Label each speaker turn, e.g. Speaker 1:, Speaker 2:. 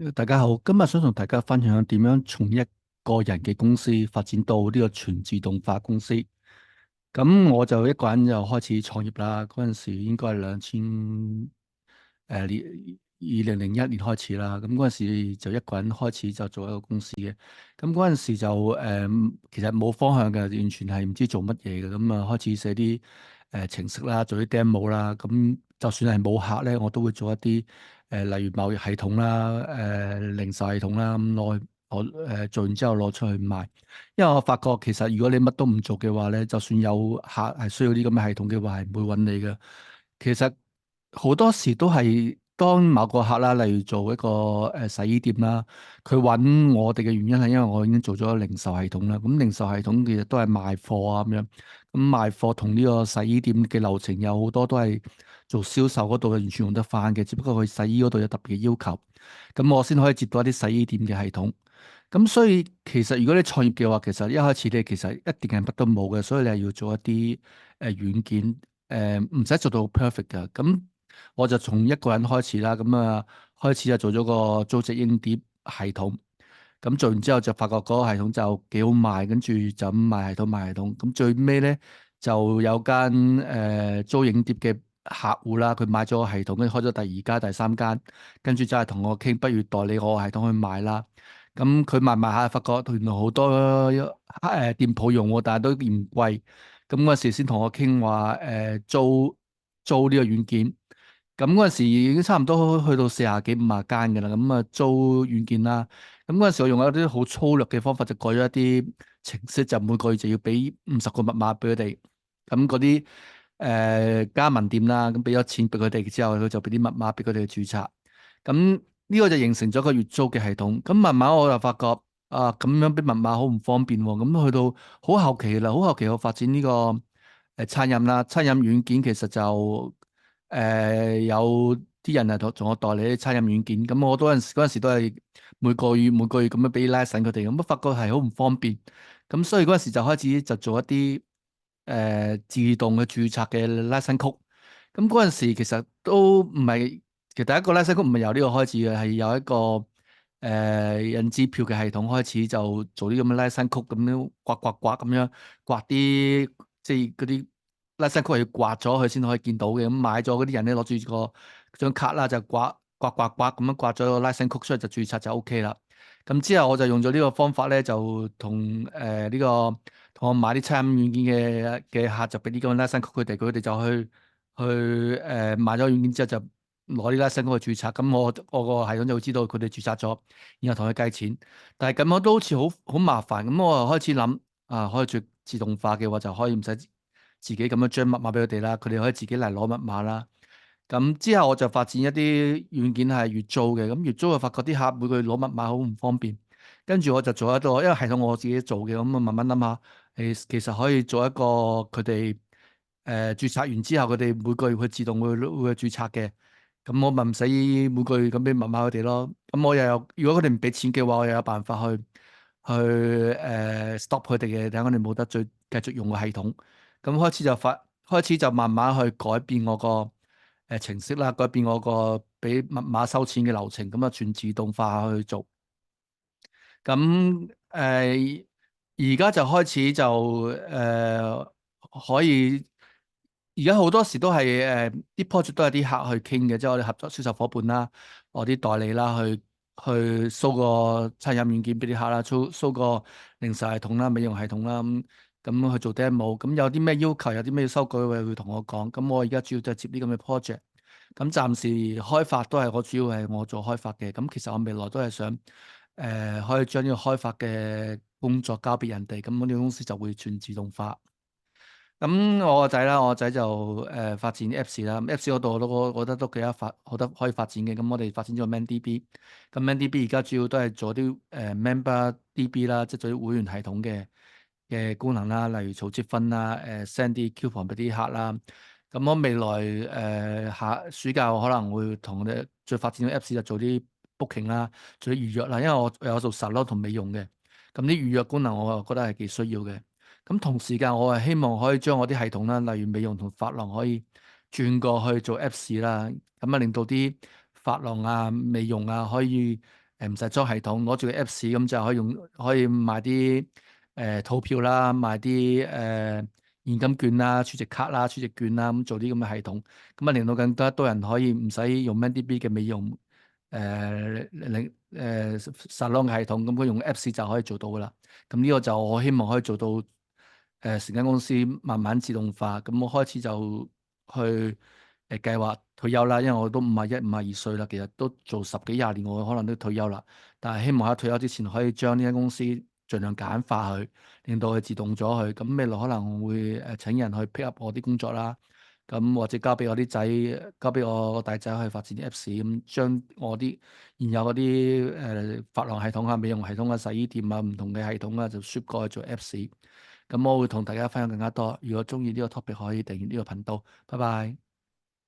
Speaker 1: 大家好，今日想同大家分享點樣從一個人嘅公司發展到呢個全自動化公司。咁我就一個人就開始創業啦。嗰陣時應該係2001年開始啦。咁嗰陣時就一個人開始就做一個公司嘅。咁嗰陣時就其實冇方向嘅，完全係唔知做乜嘢嘅。咁啊開始寫啲程式啦，做啲 demo 啦。咁就算係冇客咧，我都會做一啲例如貿易系統啦、零售系統啦，咁做完之後攞出去賣。因為我發覺其實如果你乜都唔做嘅話咧，就算有客係需要啲咁嘅系統嘅話，係唔會揾你嘅。其實好多時都係當某個客啦，例如做一個洗衣店啦，佢揾我哋嘅原因係因為我已經做咗零售系統啦。咁零售系統其實都係賣貨啊咁樣。咁賣貨同呢個洗衣店嘅流程有好多都係做銷售嗰度嘅，完全用得翻嘅，只不過佢洗衣嗰度有特別嘅要求，咁我先可以接到一啲洗衣店嘅系統。咁所以其實如果你創業嘅話，其實一開始你其實一定係乜都冇嘅，所以你係要做一啲軟件，唔使做到 perfect 嘅。咁我就從一個人開始啦，咁啊開始就做咗個租借影碟系統。咁做完之後就發覺嗰個系統就幾好賣，跟住就咁賣系統。咁最尾咧就有間租影碟嘅客戶啦，佢買咗個系統，跟住開咗第二間、第三間，跟住就係同我傾，不如代理我個系統去賣啦。咁佢賣下，發覺原來好多店鋪用喎，但係都嫌貴。咁嗰時先同我傾話租呢個軟件。咁嗰陣時已經差唔多去到40幾50間嘅啦。咁啊租軟件啦。咁嗰陣時我用一啲好粗略嘅方法，就改咗一啲程式，就每個月就要俾50個密碼俾佢哋。咁嗰啲加盟店啦，咁俾咗錢俾佢哋之後，佢就俾啲密碼俾佢哋去註冊。咁呢個就形成咗個月租嘅系統。咁慢慢我就發覺咁樣俾密碼好唔方便喎。咁去到好後期啦，好後期我發展呢個餐飲啦，餐飲軟件其實就有啲人係同我代理啲餐飲軟件。咁我嗰陣時都係每個月咁樣俾 license 佢哋，咁發覺係好唔方便。咁所以嗰陣時就開始就做一啲自動嘅註冊嘅 license code。咁嗰陣時其實都唔係，其實第一個 license code 唔係由呢個開始嘅，係有一個印支票嘅系統開始就做啲咁嘅 license code，咁樣刮咁樣刮啲，即係嗰啲 license code 係要刮咗佢先可以見到嘅。咁買咗嗰啲人咧，攞住個張卡啦，就刮咁樣刮咗個 license code出嚟就註冊就 OK 啦。咁之後我就用咗呢個方法咧，就同呢個同我買啲餐飲軟件嘅客就俾啲咁嘅 license code 佢哋，佢哋就去買咗軟件之後就攞啲 license code 去註冊。咁我個系統就會知道佢哋註冊咗，然後同佢計錢。但係咁樣都好似好麻煩。咁我就開始諗可以做自動化嘅話，就可以唔使自己咁樣將密碼俾佢哋啦，佢哋可以自己嚟攞密碼啦。咁之後我就發展一啲軟件係月租嘅。咁月租就發覺啲客每個月攞密碼好唔方便，跟住我就做一個，因為系統我自己做嘅。咁啊慢慢諗下，其實可以做一個佢哋註冊完之後，佢哋每個月佢自動會註冊嘅。咁我咪唔使每個月咁俾密碼佢哋咯。咁我又有，如果佢哋唔俾錢嘅話，我又有辦法去stop 佢哋嘅，等我哋冇得再繼續用個系統。咁開始就慢慢去改變我個程式啦，改變我個俾密碼收錢嘅流程，咁啊全自動化去做。咁而家就開始就可以，而家好多時都係啲 project 都係啲客去傾嘅，即係我哋合作銷售伙伴啦，我啲代理啦，去 show 個餐飲軟件俾啲客啦，show 個零售系統啦、美容系統啦，咁去做 demo。咁有啲咩要求，有啲咩要修改，佢會同我講。咁我而家主要就係接啲咁嘅 project。咁暫時開發都係主要係我做開發嘅。咁其實我未來都係想可以將呢個開發嘅工作交俾人哋，咁我呢個公司就會全自動化。咁我個仔啦，我個仔就發展 Apps 啦，Apps 嗰度我覺得都幾好得可以發展嘅。咁我哋發展咗 ManDB。咁 ManDB 而家主要都係做啲MemberDB 啦，即係做啲會員系統嘅功能啦，例如儲積分啦，send 啲 coupon 俾啲客啦。咁我未來下暑假我可能會同你再發展個 Apps，就做啲 booking 啦，做啲預約啦，因為我有做 salon 同美容嘅。咁啲預約功能我覺得係幾需要嘅。咁同時間我係希望可以將我啲系統啦，例如美容同髮廊可以轉過去做 Apps 啦。咁啊令到啲髮廊啊、美容啊可以唔使裝系統，攞住個 Apps 咁就可以買啲套票啦，買啲現金券啦、儲值卡啦、儲值券啦，咁做啲咁嘅系統，咁啊令到更加多人可以唔使用 ManDB 嘅美容salon 嘅系統，咁佢用 Apps 就可以做到噶啦。咁呢個就我希望可以做到成間公司慢慢自動化。咁我開始就去計劃退休啦，因為我都51、52歲啦，其實都做十幾廿年，我可能都退休啦。但係希望喺退休之前可以將呢間公司盡量簡化佢，令到佢自動咗去。咁未來可能會請人去 pick up 我啲工作啦。咁或者交俾我啲仔，交俾我個大仔去發展啲 Apps，咁將我啲現有嗰啲髮廊系統啊、美容系統啊、洗衣店啊、唔同嘅系統啊，就 ship 過去做 Apps。咁我會同大家分享更加多。如果中意呢個 topic，可以訂閱呢個頻道。拜拜。